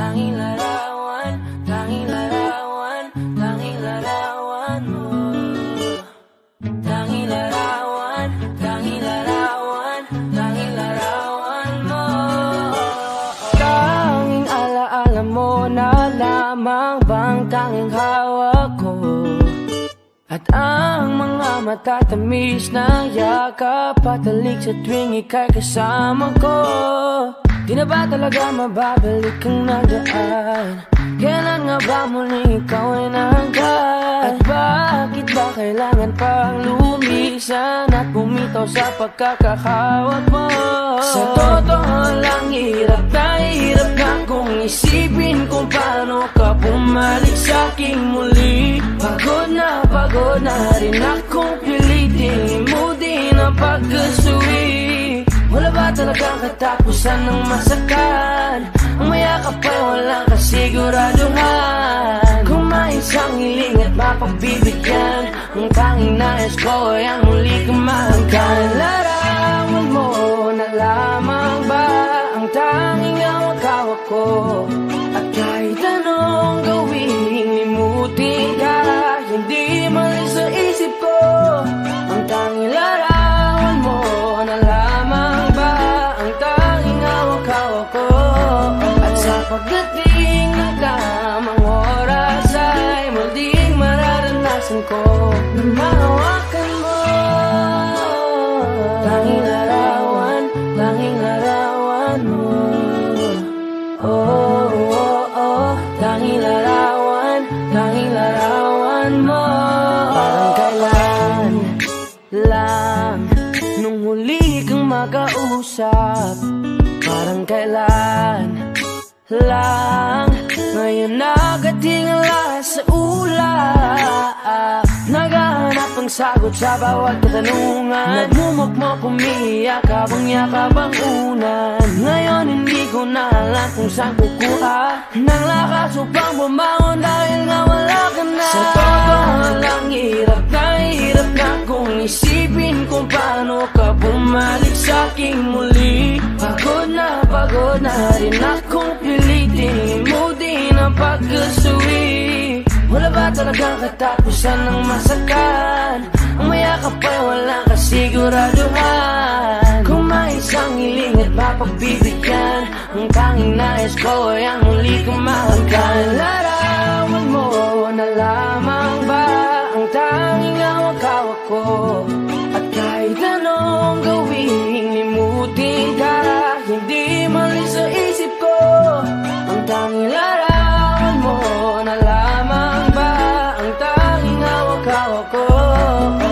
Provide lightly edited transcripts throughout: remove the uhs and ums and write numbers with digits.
tanging larawan, tanging larawan, tanging larawan mo. Tanging larawan, tanging larawan, tanging larawan mo. Tanging alaala mo na lamang bang tanging hawak ko, at ang mga matatamis ng yakap patalik sa tuwing ika'y kasama ko. Di na ba talaga mababalik ang nagaan? Kailan nga ba muli ikaw ay nangkat? At bakit ba kailangan pang lumisan at bumitaw sa pagkakahawak mo? Sa totoo lang, hirap na kung isipin kung paano ka bumalik sa'king muli. Pagod na rin akong pilitin mo din ang pagkasuwi. Wala ba talagang katapusan ng masakan? Ang mayakap ay walang kasiguraduhan. Kung may isang hiling at mapagbibigyan, ang tanging nais ko ay ang muli kang mahanggan. Larawan mo na lamang ba ang tanging hawak ko, at kahit anong gawin, limutin ka, hindi mali sa isip ko. Ang tanging larawan mo na lamang ba ang tanging hawak ko, at sa pagdating ng tamang oras ay muling mararanasan ko na mahawakan mo. Tanging larawan, tanging larawan mo. Oh, oh, oh, tanging larawan, tanging larawan mo. Parang kailan lang nung huli kang makausap, parang kailan lang ngayon nakatingala sa ulap. Naghahanap ang sagot sa bawat katanungan, nagmumukmok umiiyak habang yakap ang unan. Ngayon hindi ko na alam kung saan kukuha ng lakas upang bumangon dahil nga wala ka na. Sa totoo lang, hirap na kung isipin kung paano ka bumalik sa'king muli. Pagod na rin akong pilitin mo din ang pagkasuwi. Wala ba talagang katapusan ng masakan? Ang mayakap ay walang kasiguraduhan. Kung may isang hiling at mapagbibigyan, ang tanging nais ko ay ang muli kang mahanggan. Larawan mo na lamang ba ang tanging hawak ko, at kahit anong gawin, limutin ka, hindi mali sa isip ko. Ang tanging larawan mo na lamang ba ang tanging hawak ko,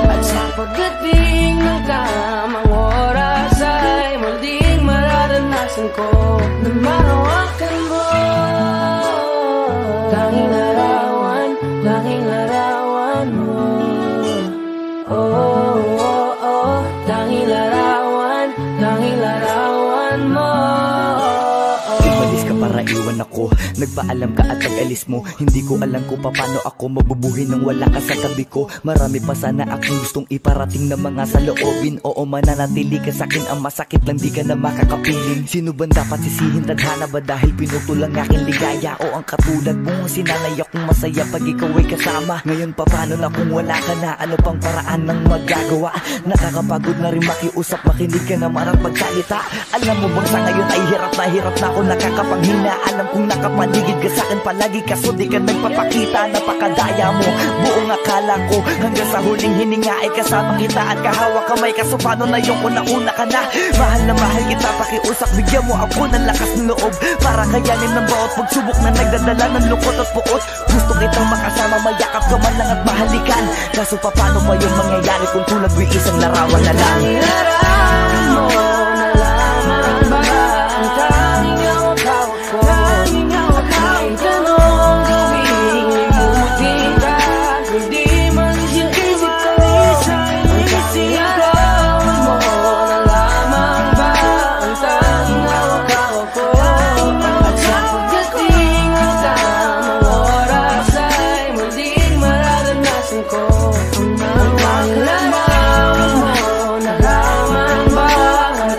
at sa pagdating ng tamang oras ay muling mararanasan ko na mahawakan mo. Tanging larawan, tanging larawan mo. Oh, oh, oh, tanging larawan, tanging larawan mo. Umalis ka para iwan ako, nagpaalam ka at nag-alis mo. Hindi ko alam kung paano ako mabubuhay nang wala ka sa tabi ko. Marami pa sana akong gustong iparating na mga saloobin. Oo, mananatili ka sa'kin, ang masakit lang di ka na makakapiling. Sino ba dapat sisihin, tadhana ba dahil pinutol ang aking ligaya? O ang katulad mong sinanay akong masaya pag ikaw ay kasama. Ngayon pa paano na kung wala ka na? Ano pang paraan ng magagawa? Nakakapagod na rin makiusap, makinig ka naman at magsalita. Alam mo bang sa ngayon ay hirap na ako nakakapanghina. Alam kong nakapaligid ka sa'kin palagi, kaso di ka nagpapakita. Napakadaya mo, buong akala ko hanggang sa huling hininga ay kasama kita at kahawak kamay. Kaso paano na yung una-una ka na? Mahal na mahal kita, pakiusap, bigyan mo ako ng lakas ng loob para kayanin ng bawat pagsubok na nagdadala ng lungkot at puot. Gusto kitang makasama, mayakap ka man lang at mahalikan. Kaso paano pa yung mangyayari kung tulad mo isang larawan na lang? Larawan mo na lamang ba ang tanging hawak ko, at kahit anong gawin, limutin ka, hindi man siya isip ko. Ang tanging larawan mo na lamang ba ang tanging hawak ko, at sa pagdating ng tamang oras ay muling mararanasan ko ang tanging larawan mo na lamang ba ang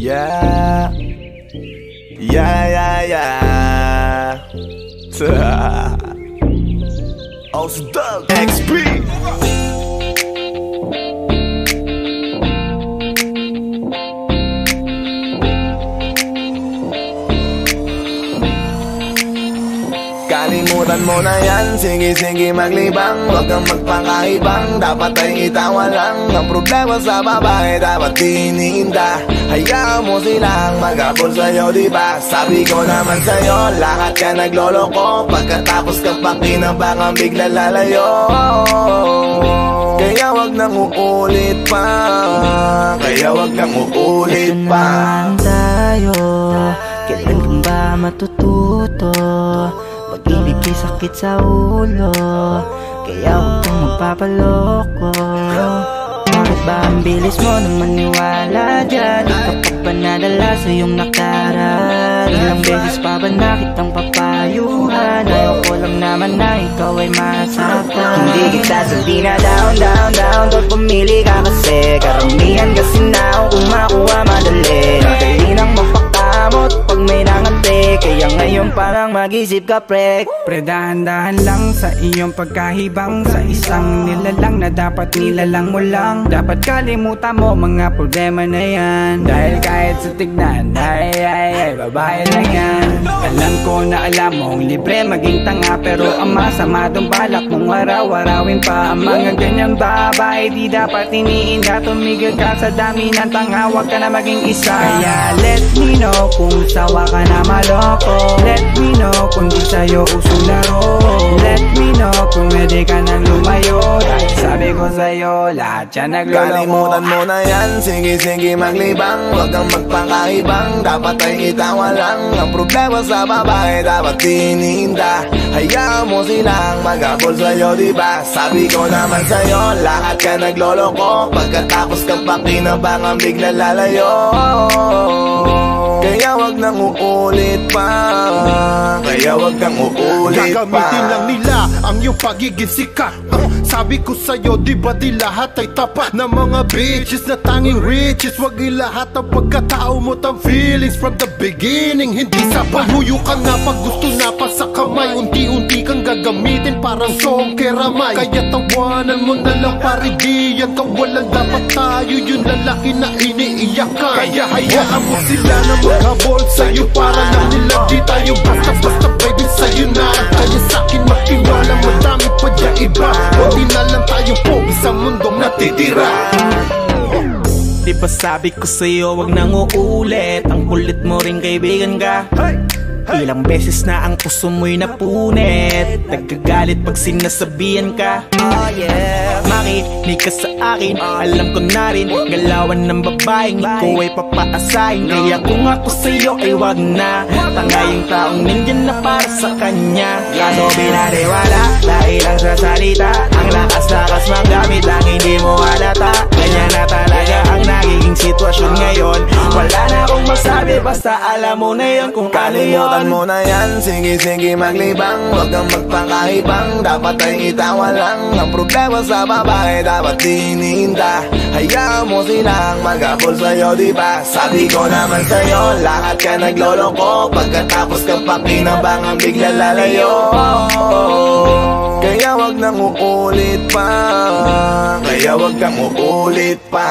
Yeah. Ausdog XP. Kalimutan mo na yan, sige maglibang. Huwag kang magpakaibang, dapat ay itawa lang. Ang problema sa babae, dapat tinihinda. Hayaan mo silang mag-abol sa'yo, diba? Sabi ko naman sa'yo, lahat ka nagloloko. Pagkatapos ka pa kinabangang bigla lalayo. Kaya wag nang uulit pa, kaya wag nang uulit pa. Ito naman tayo, kailan kang ba matututo? Pag-ibig ay sakit sa ulo, kaya huwag kang magpapaloko. Bakit ba ang bilis mo nang maniwala dyan? Di ka pa ba nadala sa iyong nakaraan? Ilang beses pa ba nakitang papayuhan? Ayaw ko lang naman na ikaw ay masaktan. Hindi kita sabi na down, doon pumili ka kasi karamihan kasi na kung makuha madali. Madali nang mapakamot pag may nangante, kaya ngayon parang mag-isip ka pre. Pre, dahan-dahan lang sa iyong pagkahibang, sa isang nilalang na dapat nilalang mo lang. Dapat kalimutan mo mga problema na yan, dahil kahit sa tignan ay babae lang yan. Alam ko na alam mong libre maging tanga, pero ang masama dong balak mong araw-arawin pa ang mga ganyang babae. Di dapat iniinda, tumigil ka sa dami ng tanga, wag ka na maging isa. Kaya let me know kung sawa ka na maloko. Let me know kung di sa'yo uso laro. Let me know kung pwede ka nang lumayo, dahil sabi ko sa'yo lahat yan nagloloko. Kalimutan mo na yan, sige maglibang. Huwag kang magpakaibang, dapat ay itawa lang. Ang problema sa babae, dapat tinihinda. Hayaan mo silang mag-abol sa'yo, diba? Sabi ko naman sa'yo, lahat ka nagloloko. Pagkatapos kang pakinabangang bigla lalayo. Kaya wag nang uulit pa, kaya wag kang uulit pa. Gagamitin lang nila ang iyong pagiging sikat. Sabi ko sa'yo, di ba di lahat ay tapat na mga bitches na tanging riches? Wag ilahat ang pagkatao mo tang feelings from the beginning. Hindi sapat, huyo ka na pag gusto na pa sa kamay. Unti-unti kang gagamitin parang song keramay. Kaya tawanan mo na lang pare, di yan kawalan. Dapat tayo yung lalaki na iniiyakan. Kaya hayaan mo sila na maghabol sa'yo, para lang nila di tayo basta-basta baby sa'yo na. Kaya sa'kin magtiwala, madami pa dyan iba. Hindi na lang tayong pogi sa mundong natitira. Di ba sabi ko sa'yo wag nang uulit? Ang kulit mo rin kaibigan ka. Ilang beses na ang puso mo'y napunit, nagkagalit pag sinasabihan ka. Makinig ka sa akin, alam ko na rin galawan ng babaeng ikaw ay papaasahin. Kaya kung ako sa'yo ay wag na, tanga yung taong nandyan na para sa kanya. Kaso binariwala dahil lang sa salita, ang lakas-lakas magamit lang hindi mo halata. Ganyan na talaga ang nagiging sitwasyon ngayon. Wala na akong masabi, basta alam mo na yun kung ano yun. Kalimutan mo na yan, sige maglibang. Huwag kang magpakaibang, dapat ay itawa lang. Ang problema sa babae, dapat tinihinda. Hayaan mo silang mag-abol sa'yo, diba? Sabi ko naman sa'yo, lahat ka nagloloko. Pagkatapos kang pakinabangang bigla lalayo. Kaya wag nang uulit pa, kaya wag kang uulit pa.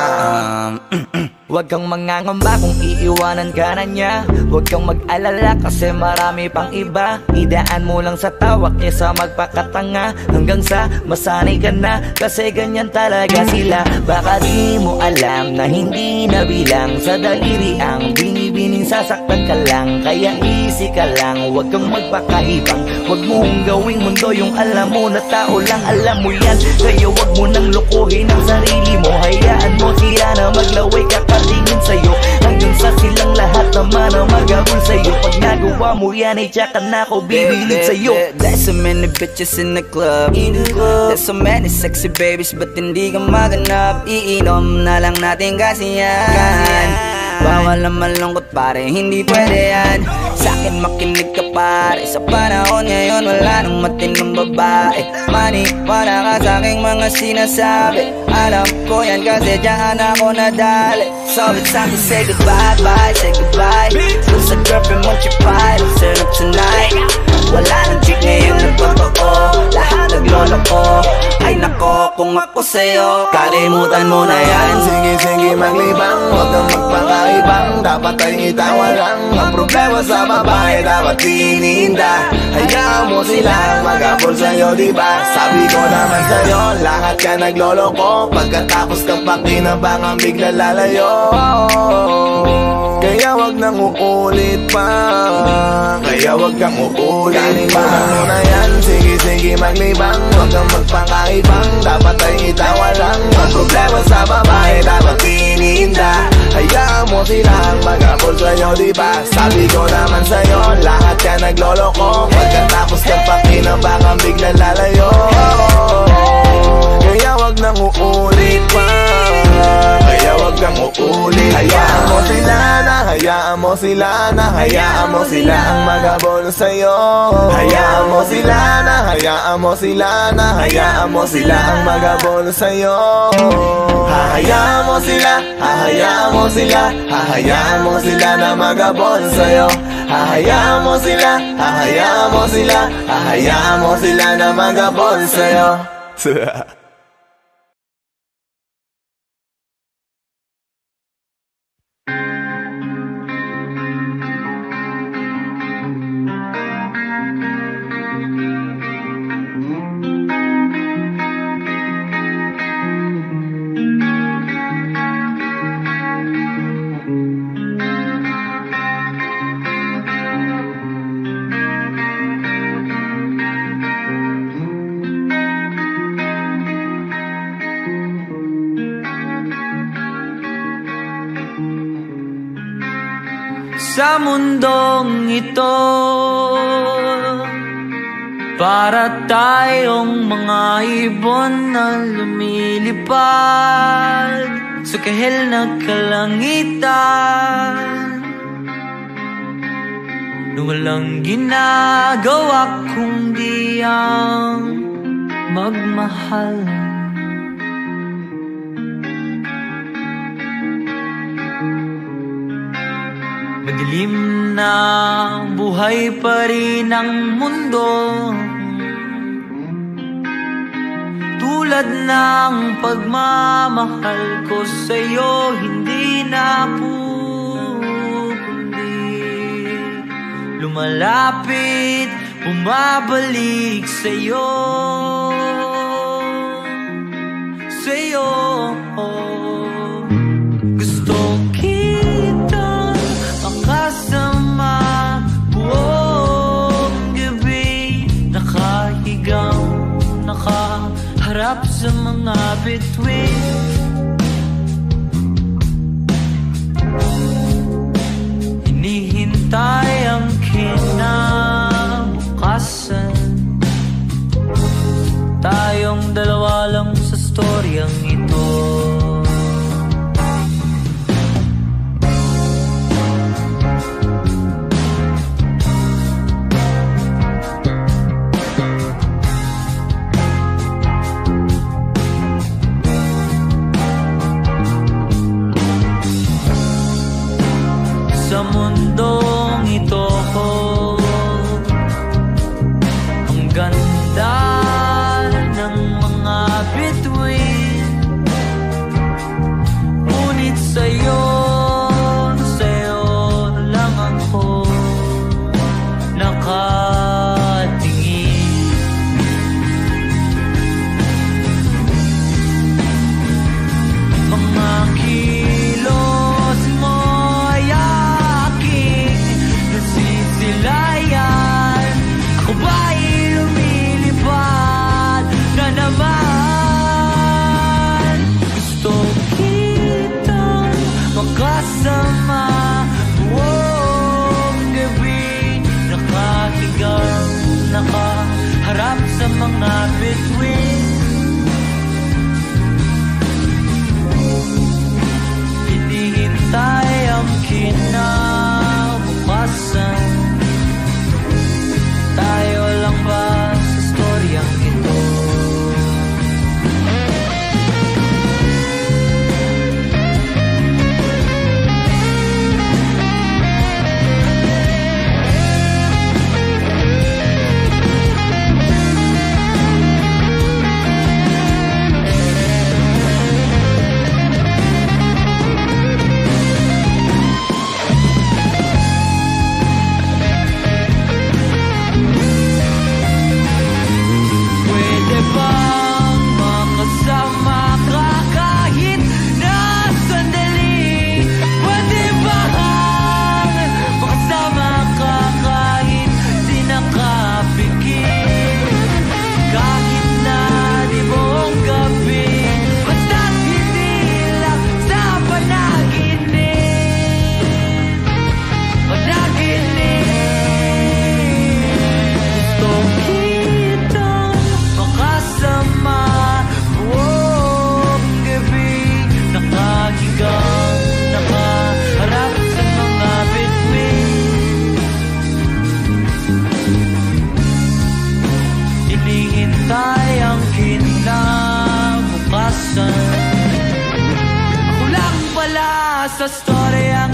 Huwag kang mangangamba kung iiwanan ka na niya. Huwag kang mag-alala kasi marami pang iba. Idaan mo lang sa tawak niya sa magpakatanga, hanggang sa masanay ka na, kasi ganyan talaga sila. Baka di mo alam na hindi na bilang sa daliri ang binibining sasaktan ka lang. Kaya easy ka lang, huwag kang magpakahibang. Huwag mong gawing mundo yung alam mo na tao lang alam mo yan. Kaya huwag mo nang lukuhin ang sarili mo. Hayaan mo sila na maglaway kakatingin sa'yo, hanggang sa silang lahat naman ang mag-abol sa'yo. Pag nagawa mo yan ay tsaka na ako bibilid sa'yo. There's so many bitches in the club. There's so many sexy babies, but hindi ka maganap. Iinom na lang natin kasi yan. Bawal na malungkot pare, hindi pwede yan. Sa'kin makinig ka pare, sa panahon ngayon wala nang matinong babae. Maniwala ka sa'king mga sinasabi, alam ko yan kasi dyan ako nadali. So it's time to say goodbye, bye, say goodbye. Kung sa girlfriend mo chipay, turn up tonight. Wala nang chick ngayon nagtotoo, lahat naglolo ko. Ay nako, kung ako sa'yo, kalimutan mo na yan. Sige, sige maglibang, huwag kang magpakaibang. Dapat ay itawa lang, ang problema sa babae dapat tininda. Hayaan mo sila mag-abol sa'yo, diba? Sabi ko naman sa'yo, lahat ka naglolo ko. Pagkatapos kang pakinabangan, bigla lalayo. Kaya wag nang uulit pa, kaya wag kang uulit. Kalimutan mo na yan, sige sige maglibang. Huwag kang magpakaibang, dapat ay itawa lang. Ang problema sa babae dapat tininda. Hayaan mo silang mag-abol sa'yo, diba? Sabi ko naman sa'yo, lahat ka naglolo ko. Pagkatapos kang pakinabangan, bigla lalayo. Kaya wag nang uulit pa, kaya wag kang uulit. Hayaan mo sila na, hayaan mo sila na, hayaan mo sila ang mag-abol sa'yo. Hayaan mo sila na, hayaan mo sila na, hayaan mo sila ang mag-abol sa'yo. Hahayaan mo sila, hahayaan mo sila, hahayaan mo sila na mag-abol sa'yo. Hahayaan mo sila, hahayaan mo sila, hahayaan mo sila na mag-abol sa'yo. Sa mundong ito, para tayong mga ibon na lumilipad sa kahil na kalangitan, na walang ginagawa kundi ang magmahal. Madilim na buhay pa rin ang mundo, tulad ng pagmamahal ko sa'yo hindi na pupundi. Lumalapit, bumabalik sa'yo, sa'yo. Gusto kita makasama buong gabi, nakahigang, nakaharap sa mga bituin. Hinihintay ang kinabukasan, tayong dalawa lang sa storyang ito. Sa mundong ito, ang ganda ng mga bituin, ngunit sa'yo, sa'yo lang ako nakatingin. Mga kilos mo ay aking nasisilayan, ako ba'y lumilipad na naman? Gusto kitang makasama buong gabi, nakahigang, nakaharap sa mga bituin. Hinihintay ang sa storya